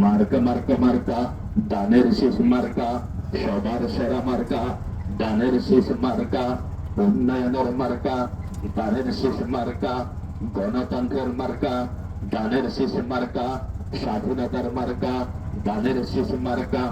মার্কা মার্কা মার্কা দানের শেষ মার্কা, সবার সেরা মার্কা দানের শেষ মার্কা, উন্নয়নের মার্কা দানের শেষ মার্কা, গণতন্ত্রের মার্কা দানের শেষ মার্কা, স্বাধীনতার মার্কা দানের শেষ মার্কা।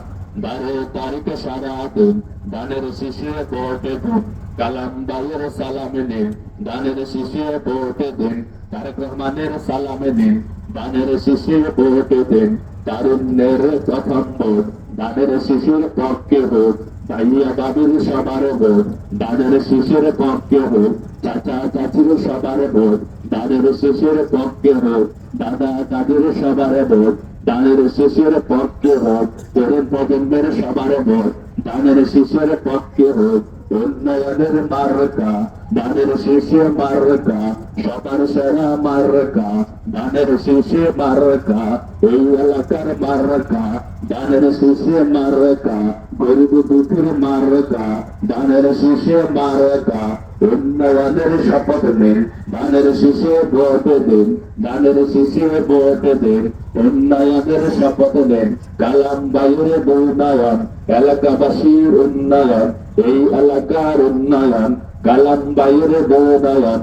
12 তারিখে সারা দিন দানের শেষে ভোট দিন, কালাম ভাইয়ের সালামে নিন দানের শেষে ভোট দিন, তারেক রহমানের সালামে নিন দানের শেষে ভোট দিন। তারুণ্যের প্রথম ভোট দানের শিশুর পক্ষে হোক, ভাইয়া বাবির সবার ভোট দানের শিশুর পক্ষে হোক, চাচা চাচির সবার ভোট দানের শিশুর পক্ষে হোক, দাদা দাদির সবার ভোট দানের শিশুর পক্ষে হোক, তরুণ প্রজন্মের সবার ভোট দানের শিশুর পক্ষে হোক। উন্নয়নের মার্কা দানের শেষে মার্কা, সবার সেরা মার্কা দানের শেষে মার্কা, এই এলাকার মার্কা দানের শেষে মার্কা, গরিব দুঃখের মার্কা দানের শেষে মার্কা। উন্নয়নের শপথ নিন দানের শেষে ভোট দিন, দানের শেষে ভোট দিন। উন্নয়নের শপথ নিন কালাম ভাইয়ের উন্নয়ন, এলাকাবাসীর উন্নয়ন, এই এলাকার উন্নয়ন কালাম ভাইয়ের উন্নয়ন।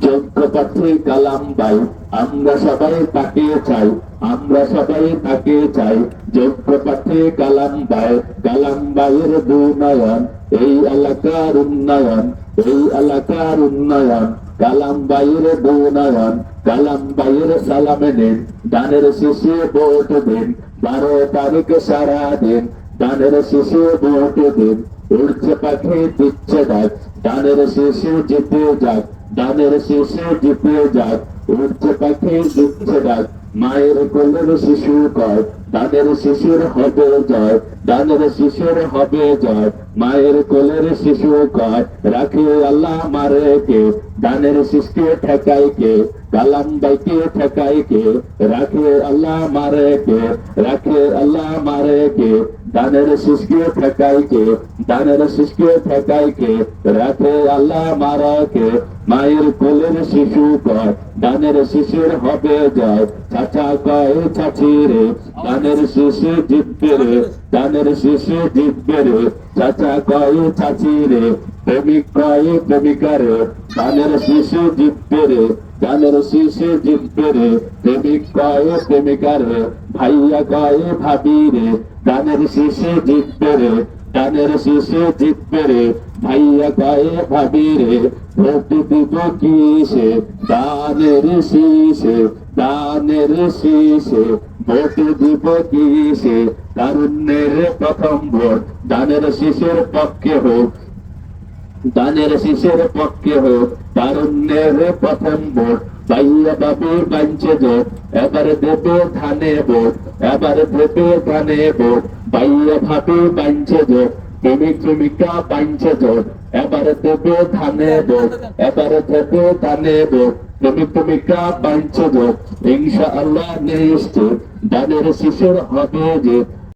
যোগ্য প্রার্থী কালাম ভাই, আমরা সবাই তাকে চাই, আমরা সবাই তাকে চাই। যোগ্য প্রার্থী কালাম ভাই, কালাম ভাইয়ের উন্নয়ন, এই এলাকার উন্নয়ন, এই এলাকার উন্নয়ন কালাম ভাইয়ের উন্নয়ন। কালাম ভাইয়ের সালামে নিন দানের শেষে ভোট দিন, 12 তারিখে সারা দিন দানের শেষে ভোট দিন। উড়ছে পাখি দিচ্ছে ডাক দানের শেষে জিতে যাক, দানের শেষে জিতে যাক। উড়ছে পাখি দিচ্ছে ডাক মায়ের কোলের শিশু কয়, দানের শিশুর হবে জয়, দানের শিশুর হবে জয়। মায়ের কোলের শিশু কয়, রাখে আল্লাহ মারে কে, দানের শিশুকে ঠেকাই কে, কালাম ভাইকে ঠেকাই কে, রাখে আল্লাহ মারে কে, রাখে আল্লাহ মারে কে। দানের শিশুকে ঠেকাই কে, দানের শিশুকে ঠেকাই কে, রাখে আল্লাহ মারা কে। মায়ের কোলের শিশু কয়, দানের শিশুর হবে জয়, চাচা কয় চাচি রে, দানের শিশু জিতবে রে, দানের শিশু জিতবে রে। চাচা কয় চাচি রে, প্রেমিক কয় প্রেমিকা রে, দানের শিশু জিতবে রে, দানের শিশু জিতবে রে। প্রেমিক কয় প্রেমিকা রে, ভাইয়া কয় ভাবি রে, দানের শিশু জিতবে রে, দানের শিশু জিতবে রে। ভাইয়া কয় ভাবি রে, ভোট দিব কিসে, দানের শীষে, দানের শীষে। ভোট দিব কিসে, তারুণ্যের প্রথম ভোট দানের শিশুর পক্ষে হোক, দানের শিশুর পক্ষে হোক। তারুণ্যের প্রথম ভোট ভাইয়া বাবু বাঞ্চে ভোট, এবার দেবে ধানে ভোট, এবার দেবে ধানে ভোট। ভাইয়া ভাবি বাঞ্চে ভোট, প্রেমিক প্রেমিকা বাঞ্চে ভোট, এবার দেবে ধানে ভোট, এবার দেবে ধানে ভোট। প্রেমিক প্রেমিকা বাঞ্চে ভোট, ইনশাআল্লাহ নিশ্চিত দানের শিশুর হবে যে,